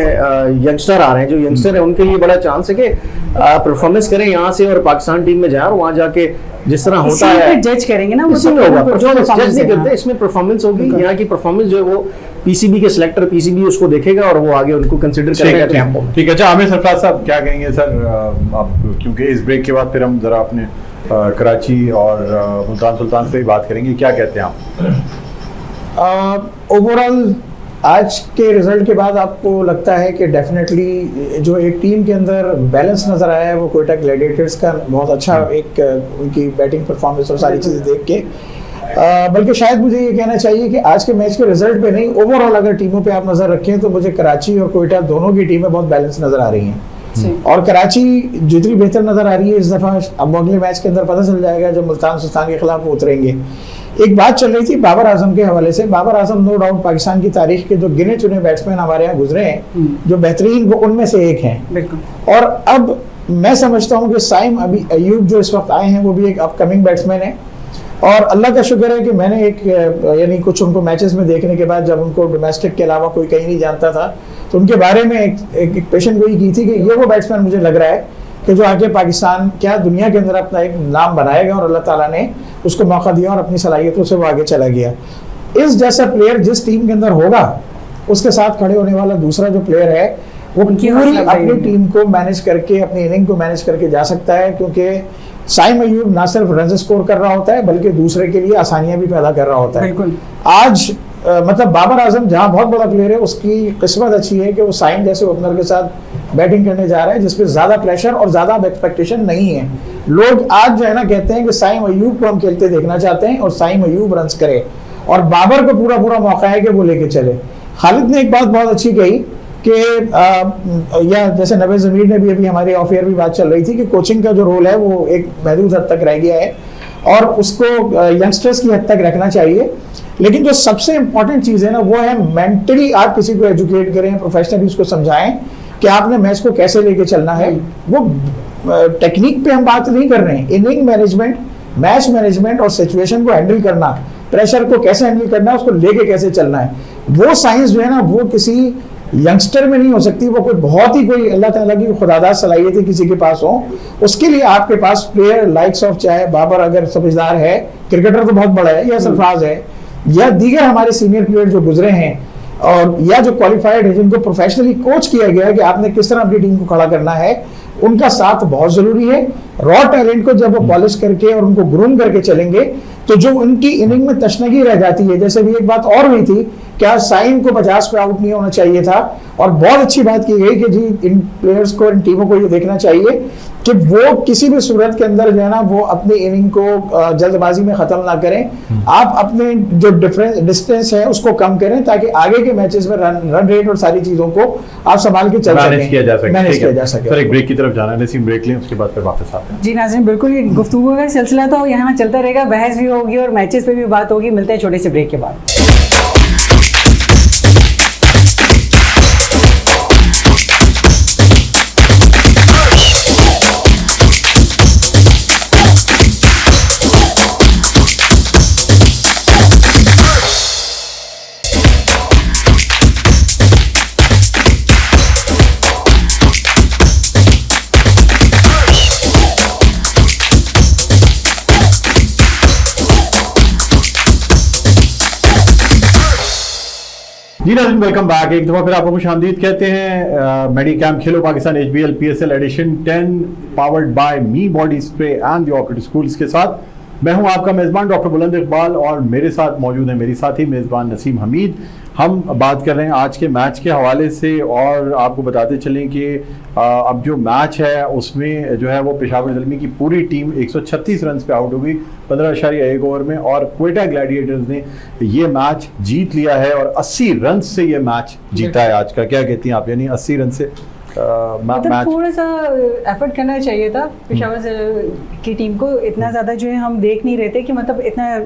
यंगस्टर आ रहे हैं, जो यंगस्टर है उनके लिए बड़ा चांस है कि परफॉर्मेंस करें यहाँ से और पाकिस्तान टीम में जाए, और वहाँ जाके जिस तरह होता है जज करेंगे ना, इसमें होगा परफॉर्मेंस जज नहीं करते, इसमें परफॉर्मेंस होगी। यहाँ की परफॉर्मेंस जो है वो PCB के सिलेक्टर PCB उसको देखेगा और वो आगे उनको कंसिडर करेगा कैंपों में। ठीक है। अच्छा, आमिर सरफराज साहब क्या कहेंगे सर, अब क्योंकि इस ब्रेक के बाद फिर हम जरा अपने कराची और मुल्तान सुल्तान पे भी बात करेंगे, क्या कहते हैं आप? ओवरऑल आज के रिजल्ट के बाद आपको लगता है कि डेफिनेटली जो एक टीम के अंदर बैलेंस नज़र आया है वो कोयटा ग्लैडिएटर्स का बहुत अच्छा एक उनकी बैटिंग परफॉर्मेंस और सारी चीज़ें देख के बल्कि शायद मुझे ये कहना चाहिए कि आज के मैच के रिजल्ट पे नहीं, ओवरऑल अगर टीमों पे आप नज़र रखें तो मुझे कराची और कोयटा दोनों की टीमें बहुत बैलेंस नज़र आ रही हैं। और कराची जितनी बेहतर नज़र आ रही है इस दफ़ा, अब अगले मैच के अंदर पता चल जाएगा जब मुल्तान सुल्तान के खिलाफ वो उतरेंगे। एक बात चल रही थी बाबर आजम के हवाले से। बाबर आजम नो डाउट पाकिस्तान की तारीख के जो गिने चुने बैट्समैन हमारे यहाँ गुजरे हैं जो बेहतरीन, वो उनमें से एक हैं। बिल्कुल। और अब मैं समझता हूँ कि साइम अयूब जो इस वक्त आए हैं वो भी एक अपकमिंग बैट्समैन है। और अल्लाह का शुक्र है कि मैंने एक यानी कुछ उनको मैचेस में देखने के बाद, जब उनको डोमेस्टिक के अलावा कोई कहीं नहीं जानता था, तो उनके बारे में एक पेशन गोई की थी कि ये वो बैट्समैन मुझे लग रहा है कि जो आगे पाकिस्तान क्या दुनिया के अंदर अपना एक नाम बनाएगा, और अल्लाह ताला ने उसको मौका दिया और अपनी सलाहियतों से वो आगे चला गया। इस जैसा प्लेयर जिस टीम के अंदर होगा उसके साथ खड़े होने वाला दूसरा जो प्लेयर है वो पूरी अपनी टीम को मैनेज करके, अपनी इनिंग को मैनेज करके जा सकता है, क्योंकि साइम अयूब ना सिर्फ रन स्कोर कर रहा होता है बल्कि दूसरे के लिए आसानियां भी पैदा कर रहा होता है। बिल्कुल। आज मतलब बाबर आजम जहां बहुत बड़ा प्लेयर है, उसकी किस्मत अच्छी है कि वो साइम जैसे ओपनर के साथ बैटिंग करने जा रहा है जिसपे ज्यादा प्रेशर और ज्यादा एक्सपेक्टेशन नहीं है। लोग आज जो है ना कहते हैं कि साइम अयूब को हम खेलते देखना चाहते हैं और साइम अयूब रन करे, और बाबर को पूरा पूरा मौका है कि वो लेके चले। खालिद ने एक बात बहुत अच्छी कही कि या जैसे नवे ज़मीर ने भी अभी हमारे ऑफ एयर भी बात चल रही थी कि कोचिंग का जो रोल है वो एक महदूद हद तक रह गया है और उसको यंगस्टर्स की हद तक रखना चाहिए। लेकिन जो सबसे इंपॉर्टेंट चीज़ है ना वो है मेंटली आप किसी को एजुकेट करें, प्रोफेशनली उसको समझाएं कि आपने मैच को कैसे लेके चलना है। वो टेक्निक पे हम बात नहीं कर रहे हैं, इनिंग मैनेजमेंट, मैच मैनेजमेंट और सिचुएशन को हैंडल करना, प्रेशर को कैसे हैंडल करना है, उसको लेके कैसे चलना है, वो साइंस जो है ना वो किसी यंगस्टर में नहीं हो सकती। वो कोई बहुत ही कोई अल्लाह ताला की खुदादार सलाहियत किसी के पास हो, उसके लिए आपके पास प्लेयर लाइक्स ऑफ, चाहे बाबर अगर समझदार है, क्रिकेटर तो बहुत बड़ा है, या सरफराज है, या दीगर हमारे सीनियर प्लेयर जो गुजरे हैं, और या जो क्वालिफाइड है जिनको प्रोफेशनली कोच किया गया है कि आपने किस तरह अपनी टीम को खड़ा करना है, उनका साथ बहुत जरूरी है। रॉ टैलेंट को जब वो पॉलिश करके और उनको ग्रूम करके चलेंगे तो जो उनकी इनिंग में तशनगी रह जाती है, जैसे भी एक बात और हुई थी क्या साइम को 50 पे आउट नहीं होना चाहिए था, और बहुत अच्छी बात की गई कि जी इन प्लेयर्स को, इन टीमों को ये देखना चाहिए कि वो किसी भी सूरत के अंदर जो है ना वो अपनी इनिंग को जल्दबाजी में ख़त्म ना करें। आप अपने जो डिस्टेंस है उसको कम करें ताकि आगे के मैचेस में रन रेट और सारी चीज़ों को आप संभाल के चल मैनेज किया जा सके। सर एक ब्रेक की तरफ जाना है, नसीम ब्रेक लें, उसके बाद फिर वापस आते हैं। जी नाज़रीन, बिल्कुल ये गुफ्तगू का सिलसिला तो यहाँ चलता रहेगा, बहस भी होगी और मैचेस पे भी बात होगी। मिलते हैं छोटे से ब्रेक के बाद। जी नाज़रीन, वेलकम बैक। एक दफ़ा फिर आपको खुशामदीद कहते हैं। मेडिकैम खेलो Pakistan HBL PSL edition 10 powered by me body spray and the Orchid Schools के साथ मैं हूं आपका मेज़बान डॉक्टर बुलंद इकबाल, और मेरे साथ मौजूद है मेरी साथी मेज़बान नसीम हमीद। हम बात कर रहे हैं आज के मैच के हवाले से, और आपको बताते चलें कि अब जो मैच है उसमें जो है वो पेशावर ज़ल्मी की पूरी टीम 136 रन पे आउट हो गई 15.1 ओवर में, और कोयटा ग्लैडिएटर्स ने ये मैच जीत लिया है और 80 रन से ये मैच जीता है आज का। क्या कहती हैं आप, यानी 80 रन से मतलब थोड़ा सा एफर्ट करना चाहिए था पेशावर की टीम को। इतना ज़्यादा जो है हम देख नहीं रहे थे कि मतलब इतना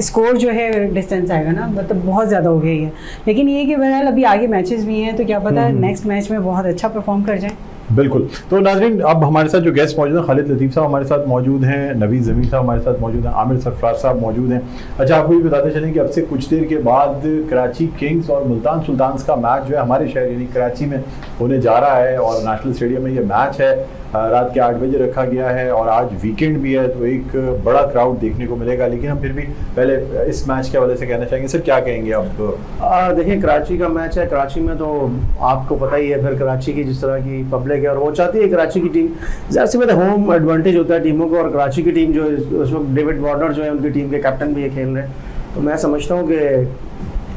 स्कोर जो है डिस्टेंस आएगा ना, मतलब बहुत ज़्यादा हो गई है। लेकिन ये कि बहरहाल अभी आगे मैचेस भी हैं तो क्या पता है नेक्स्ट मैच में बहुत अच्छा परफॉर्म कर जाएं। बिल्कुल। तो नाज़रीन, अब हमारे साथ जो गेस्ट मौजूद हैं, खालिद लतीफ़ साहब हमारे साथ मौजूद हैं, नवी ज़मीर साहब हमारे साथ मौजूद हैं, आमिर सरफराज साहब मौजूद हैं। अच्छा, आपको भी बताते चलें कि अब से कुछ देर के बाद कराची किंग्स और मुल्तान सुल्तान्स का मैच जो है हमारे शहर यानी कराची में होने जा रहा है, और नेशनल स्टेडियम में ये मैच है। रात के 8 बजे रखा गया है, और आज वीकेंड भी है तो एक बड़ा क्राउड देखने को मिलेगा। लेकिन हम फिर भी पहले इस मैच के हवाले से कहना चाहेंगे, सर क्या कहेंगे आप? देखिए, कराची का मैच है, कराची में तो आपको पता ही है फिर कराची की जिस तरह की पब्लिक है और वो चाहती है कराची की टीम, ज़ाहिर सी बात है होम एडवांटेज होता है टीमों को, और कराची की टीम जो है उस वक्त डेविड वार्नर जो है उनकी टीम के कैप्टन भी ये खेल रहे हैं। तो मैं समझता हूँ कि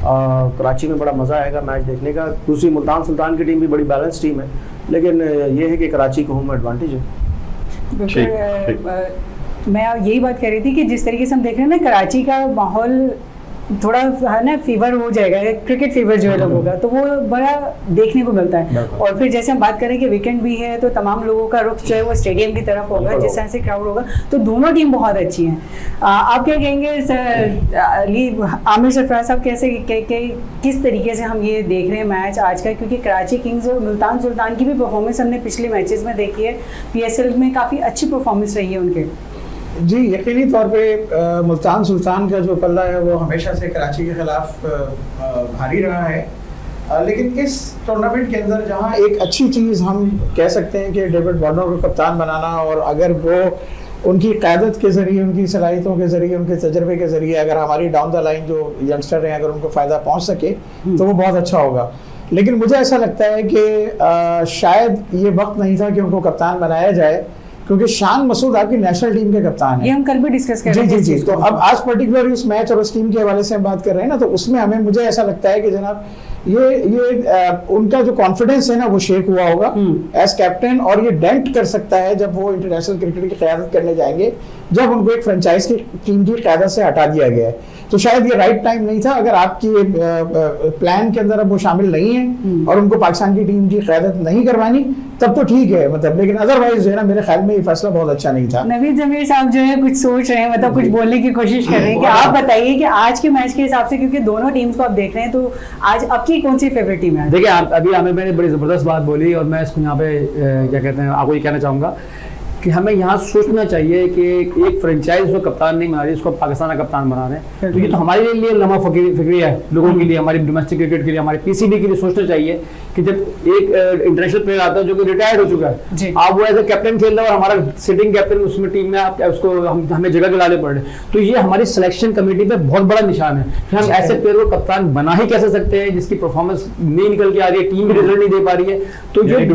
कराची में बड़ा मज़ा आएगा मैच देखने का। दूसरी मुल्तान सुल्तान की टीम भी बड़ी बैलेंस टीम है, लेकिन ये है कि कराची को होम एडवांटेज है। मैं यही बात कर रही थी कि जिस तरीके से हम देख रहे हैं ना, कराची का माहौल थोड़ा है ना फीवर हो जाएगा, क्रिकेट फीवर जो है लोगों का, तो वो बड़ा देखने को मिलता है। और फिर जैसे हम बात करें कि वीकेंड भी है तो तमाम लोगों का रुख जो है वो स्टेडियम की तरफ होगा, जिस तरह से क्राउड होगा, तो दोनों टीम बहुत अच्छी हैं। आप क्या कहेंगे अली आमिर सरफराज साहब, कैसे किस तरीके से हम ये देख रहे हैं मैच आज का, क्योंकि कराची किंग्स और मुल्तान सुल्तान की भी परफॉर्मेंस हमने पिछले मैचेस में देखी है, PSL में काफ़ी अच्छी परफॉर्मेंस रही है उनके। जी, यकीनी तौर पे मुल्तान सुल्तान का जो पल्ला है वो हमेशा से कराची के खिलाफ भारी रहा है, लेकिन इस टूर्नामेंट के अंदर जहां एक अच्छी चीज़ हम कह सकते हैं कि डेविड वार्नर को कप्तान बनाना, और अगर वो उनकी क़यादत के ज़रिए, उनकी सलाहियतों के ज़रिए, उनके तजर्बे के ज़रिए अगर हमारी डाउन द लाइन जो यंगस्टर हैं अगर उनको फ़ायदा पहुँच सके तो वो बहुत अच्छा होगा। लेकिन मुझे ऐसा लगता है कि शायद ये वक्त नहीं था कि उनको कप्तान बनाया जाए, क्योंकि शान मसूद आपकी नेशनल टीम के कप्तान हैं। ये हम कल भी डिस्कस कर रहे थे। हैं। जी। तो अब आज पर्टिकुलर उस मैच और उस टीम के हवाले से हम बात कर रहे हैं ना, तो उसमें हमें मुझे ऐसा लगता है कि जनाब ये उनका जो कॉन्फिडेंस है ना वो शेक हुआ होगा एज कैप्टन, और ये डेंट कर सकता है जब वो इंटरनेशनल क्रिकेट की क़यादत करने जाएंगे, जब उनको एक फ्रेंचाइज की टीम की क़यादत से हटा दिया गया है। तो शायद ये राइट टाइम नहीं था। अगर आपकी प्लान के अंदर अब वो शामिल नहीं है और उनको पाकिस्तान की टीम की क़यादत नहीं करवानी, तब तो ठीक है, मतलब, लेकिन अदरवाइज जो है ना, मेरे ख्याल में ये फैसला बहुत अच्छा नहीं था। नवीद जमीर साहब जो है कुछ सोच रहे हैं, मतलब कुछ बोलने की कोशिश कर रहे हैं कि आप बताइए कि आज के मैच के हिसाब से, क्योंकि दोनों टीम्स को आप देख रहे हैं, तो आज आपकी कौन सी फेवरेट टीम है? देखिए, अभी हमें मैंने बड़ी ज़बरदस्त बात बोली, और मैं इसको यहाँ पे क्या कहते हैं, आपको ये कहना चाहूँगा कि हमें यहाँ सोचना चाहिए कि एक फ्रेंचाइज को कप्तान नहीं बना रही, उसको पाकिस्तान का कप्तान बना रहे हैं, तो ये तो हमारे लिए लम्हा फिक्री है, लोगों के लिए, हमारी डोमेस्टिक क्रिकेट के लिए, हमारे PCB के लिए सोचना चाहिए कि जब एक इंटरनेशनल प्लेयर आता है जो कि रिटायर्ड हो चुका है, आप वो एज ए कैप्टन खेल रहे हो और हमारा सिटिंग कैप्टन उसमें टीम में आप उसको हमें जगह दिलाने पड़ रहे, तो ये हमारी सिलेक्शन कमेटी पे बहुत बड़ा निशान है कि हम ऐसे प्लेयर को कप्तान बना ही कैसे सकते हैं जिसकी परफॉर्मेंस नहीं निकल के आ रही है, टीम भी रिजल्ट नहीं दे पा रही है, तो ये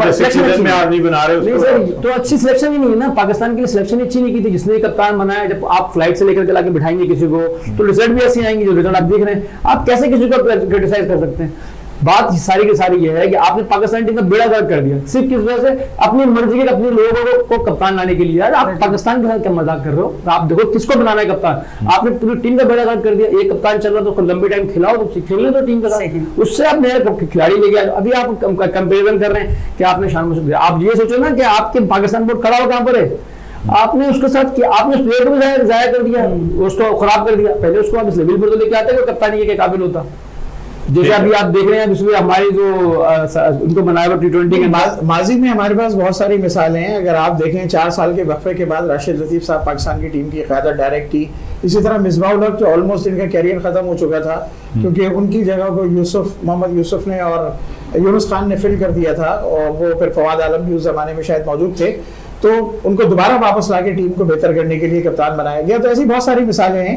में आदमी बना रहे हो तो अच्छी सिलेक्शन ही नहीं है ना। पाकिस्तान के लिए सिलेक्शन अच्छी नहीं की थी, जिसने कप्तान बनाया, जब आप फ्लाइट से लेकर के लाके बिठाएंगे किसी को तो रिजल्ट भी ऐसे आएंगे जो रिजल्ट आप देख रहे हैं। आप कैसे किसी को क्रिटिसाइज कर सकते हैं? बात सारी की सारी ये है कि आपने पाकिस्तान टीम का बेड़ा गर्क कर दिया सिर्फ किस वजह से, अपनी मर्जी के अपने लोगों को कप्तान लाने के लिए। यार आप पाकिस्तान के साथ क्या मजाक कर रहे हो? आप देखो किसको बनाना है कप्तान, आपने पूरी टीम का बेड़ा गर्क कर दिया। एक कप्तान चल रहा तो लंबी टाइम खिलाओ, तो खेलने दो टीम के साथ, उससे आप नए खिलाड़ी लेके आए। अभी आप कंपेरिजन कर रहे हैं कि आपने शान मसूद, आप ये सोचो ना कि आपके पाकिस्तान बोर्ड खड़ा हो कहाँ पर है, आपने उसके साथ किया, आपने उस प्लेयर को भी जाया कर दिया, उसको खराब कर दिया। पहले उसको आप इस लेवल पर तो लेके आते हैं कप्तानी के काबिल होता। जैसे अभी आप देख रहे हैं जिसमें हमारी जो उनको बनाया हुआ T20 के माजी में हमारे पास बहुत सारी मिसालें हैं। अगर आप देखें 4 साल के वक्फे के बाद राशिद लतीफ़ साहब पाकिस्तान की टीम की क़यादत डायरेक्ट की। इसी तरह मिसबाहुल हक जो ऑलमोस्ट इनका कैरियर ख़त्म हो चुका था, क्योंकि उनकी जगह को मोहम्मद यूसुफ ने और यूनुस खान ने फिल कर दिया था, और वो फिर फवाद आलम भी उस ज़माने में शायद मौजूद थे, तो उनको दोबारा वापस लाके टीम को बेहतर करने के लिए कप्तान बनाया गया। तो ऐसी बहुत सारी मिसालें हैं।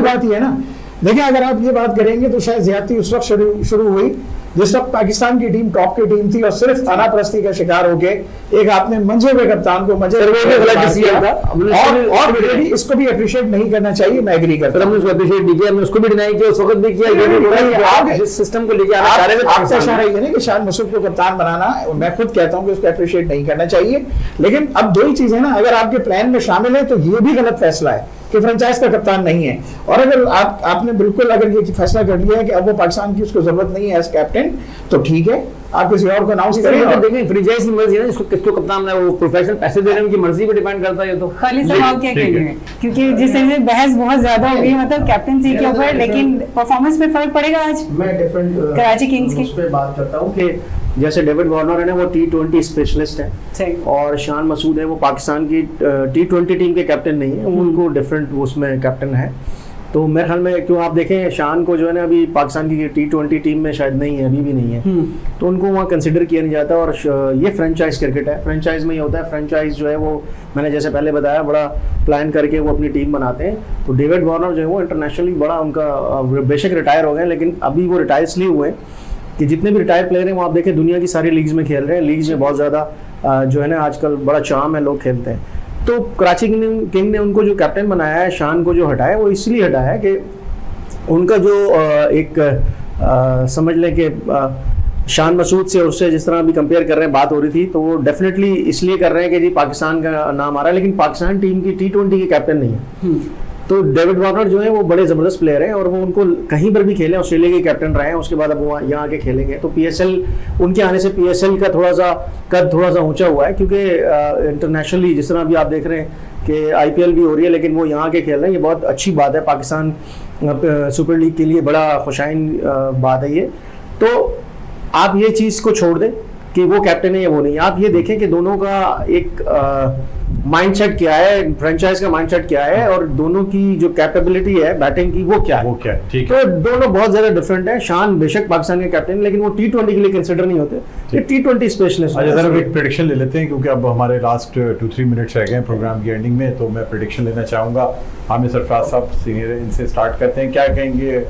बात ही है ना, देखिए अगर आप ये बात करेंगे तो शायद ज्यादती उस वक्त शुरू हुई जिस वक्त पाकिस्तान की टीम टॉप की टीम थी और सिर्फ थानापरस्ती का शिकार होके एक आपने मंजे हुए कप्तान को और इसको भी अप्रिशिएट नहीं करना चाहिए। मैं एग्री करता हूं, उसको अप्रिशिएट नहीं किया, उसको भी डिनाई किया, उस वक्त भी किया। आप जिस सिस्टम को लेके आना चाह रहे थे, आपका इशारा ये नहीं कि शान मसूद को कप्तान बनाना, मैं खुद कहता हूं कि उसको अप्रिशिएट नहीं करना चाहिए। लेकिन अब दो ही चीजें ना, अगर आपके प्लान में शामिल है तो ये भी गलत फैसला है कि फ्रेंचाइज का कप्तान नहीं है, और अगर आपने बिल्कुल अगर ये फैसला कर लिया है कि अब वो पाकिस्तान की उसको जरूरत नहीं है एज कैप्टन, तो ठीक है, आप किसी और को अनाउंस करें। तो देखें फ्रेंचाइज की मर्जी है ना, इसको किसको कप्तान बनाए, वो प्रोफेशनल पैसे दे रहे हैं, उनकी मर्जी पे डिपेंड करता है। ये तो खालिद साहब आप क्या कहेंगे? क्योंकि जिस तरह से बहस बहुत ज्यादा हो गई मतलब कैप्टनसी के ऊपर, लेकिन परफॉर्मेंस पे फर्क पड़ेगा आज मैं डिफरेंट कराची किंग्स की उस पे बात करता हूँ कि जैसे डेविड वार्नर है ना, वो T20 स्पेशलिस्ट है, और शान मसूद है वो पाकिस्तान की T20 टीम के कैप्टन नहीं है, उनको डिफरेंट उसमें कैप्टन है। तो मेरे ख्याल में क्यों आप देखें शान को जो है ना अभी पाकिस्तान की T20 टीम में शायद नहीं है, अभी भी नहीं है, तो उनको वहाँ कंसिडर किया नहीं जाता। और ये फ्रेंचाइज क्रिकेट है, फ्रेंचाइज में ये होता है, फ्रेंचाइज जो है वो मैंने जैसे पहले बताया बड़ा प्लान करके वो अपनी टीम बनाते हैं। तो डेविड वार्नर जो है वो इंटरनेशनली बड़ा उनका बेशक रिटायर हो गए, लेकिन अभी वो रिटायर इसलिए हुए कि जितने भी रिटायर प्लेयर हैं वो आप देखें दुनिया की सारी लीग्स में खेल रहे हैं, लीग्स में बहुत ज़्यादा जो है ना आजकल बड़ा चार्म है, लोग खेलते हैं। तो कराची किंग ने उनको जो कैप्टन बनाया है, शान को जो हटाया, वो इसलिए हटाया है कि उनका जो समझ लें कि शान मसूद से उससे जिस तरह अभी कंपेयर कर रहे हैं, बात हो रही थी, तो वो डेफिनेटली इसलिए कर रहे हैं कि जी पाकिस्तान का नाम आ रहा है, लेकिन पाकिस्तान टीम की T20 के कैप्टन नहीं है। तो डेविड वार्नर जो है वो बड़े ज़बरदस्त प्लेयर हैं और वो उनको कहीं पर भी खेले, ऑस्ट्रेलिया के कैप्टन रहे हैं, उसके बाद अब वो यहाँ आके खेलेंगे। तो PSL, उनके आने से PSL का थोड़ा सा कद थोड़ा सा ऊंचा हुआ है, क्योंकि इंटरनेशनली जिस तरह अभी आप देख रहे हैं कि IPL भी हो रही है, लेकिन वो यहाँ के खेल रहे हैं, ये बहुत अच्छी बात है। पाकिस्तान सुपर लीग के लिए बड़ा खुशाइन बात है ये। तो आप ये चीज़ को छोड़ दें कि वो कैप्टन है या वो नहीं, आप ये देखें कि दोनों का एक माइंडसेट क्या है, फ्रेंचाइज का माइंडसेट क्या है, और दोनों की जो कैपेबिलिटी है बैटिंग की वो क्या है। ठीक है। तो दोनों बहुत ज्यादा डिफरेंट है। शान बेशक पाकिस्तान के कैप्टन, लेकिन वो T20 के लिए कंसिडर नहीं होते, ये T20 स्पेशलिस्ट। अच्छा जरा एक प्रेडिक्शन ले लेते हैं, क्योंकि अब हमारे लास्ट 2-3 मिनट्स रह गए प्रोग्राम की एंडिंग में, तो मैं प्रेडिक्शन लेना चाहूँगा। आमिर सरफराज साहब सीनियर, इनसे स्टार्ट करते हैं। क्या कहेंगे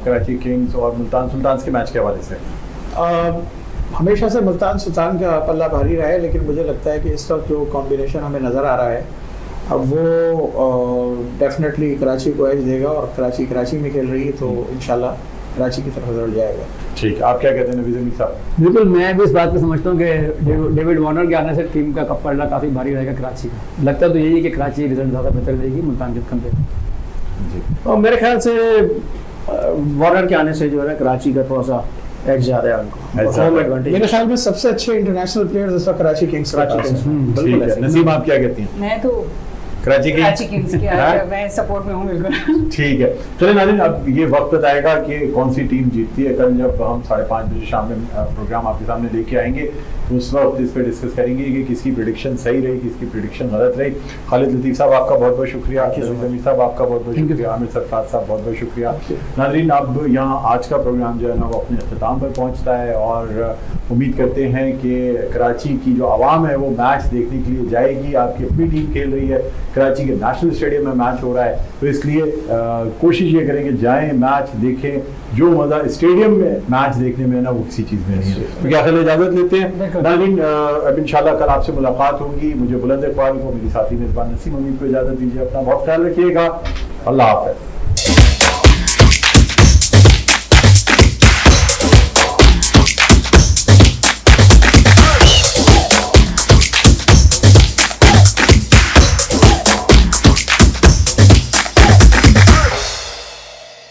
कराची किंग्स और मुल्तान सुल्तान के मैच के हवाले से? हमेशा से मुल्तान सुल्तान का पल्ला भारी रहा है, लेकिन मुझे लगता है कि इस वक्त जो कॉम्बिनेशन हमें नज़र आ रहा है, अब वो डेफिनेटली कराची को एज देगा, और कराची में खेल रही है, तो इंशाल्लाह कराची की तरफ रिजल्ट जाएगा। ठीक, आप क्या कहते हैं नवीज़ अमीर साहब? बिल्कुल, मैं भी इस बात को समझता हूँ कि डेविड वार्नर के आने से टीम का पल्ला काफ़ी भारी रहेगा कराची का। लगता तो यही है कि कराची रिजल्ट ज़्यादा बेहतर देगी मुल्तान के कंपेयर। जी, और मेरे ख्याल से वार्नर के आने से जो है कराची का थोड़ा सा एज ज़्यादा है उनको, होम एडवांटेज। मेरे ख्याल में सबसे अच्छे इंटरनेशनल प्लेयर्स इस वक्त कराची किंग्स के पास हैं। ठीक है। नसीम, आप क्या कहती हैं? मैं तो कराची किंग्स की मैं सपोर्ट में हूँ बिल्कुल। ठीक है। चलिए नाज़रीन, अब ये वक्त बताएगा कि कौन सी टीम जीतती है। कल जब हम 5:30 बजे शाम में प्रोग्राम आपके सामने लेके आएंगे, तो उस वक्त इस पर डिस्कस करेंगे कि किसकी प्रिडिक्शन सही रही, किसकी प्रिडिक्शन गलत रही। खालिद लतीफ़ साहब आपका बहुत बहुत शुक्रिया, नवीज़ अमीर साहब आपका बहुत बहुत शुक्रिया, आमिर सरफराज साहब बहुत बहुत शुक्रिया। नाज़रीन, अब यहाँ आज का प्रोग्राम जो है ना वो अपने अख्ताम पर पहुँचता है, और उम्मीद करते हैं कि कराची की जो आवाम है वो मैच देखने के लिए जाएगी। आपकी अपनी टीम खेल रही है, कराची के नेशनल स्टेडियम में मैच हो रहा है, तो इसलिए कोशिश ये करें कि जाएं, मैच देखें। जो मज़ा स्टेडियम में मैच देखने में ना वो किसी चीज़ में नहीं है। तो क्या खैर इजाज़त लेते हैं नाज़रीन, अब इंशाल्लाह कल आपसे मुलाकात होगी। मुझे बुलंद इकबाल को, मेरी साथी मेज़बान नसीम अमीन को इजाज़त दीजिए। अपना बहुत ख्याल रखिएगा। अल्लाह हाफ़िज़।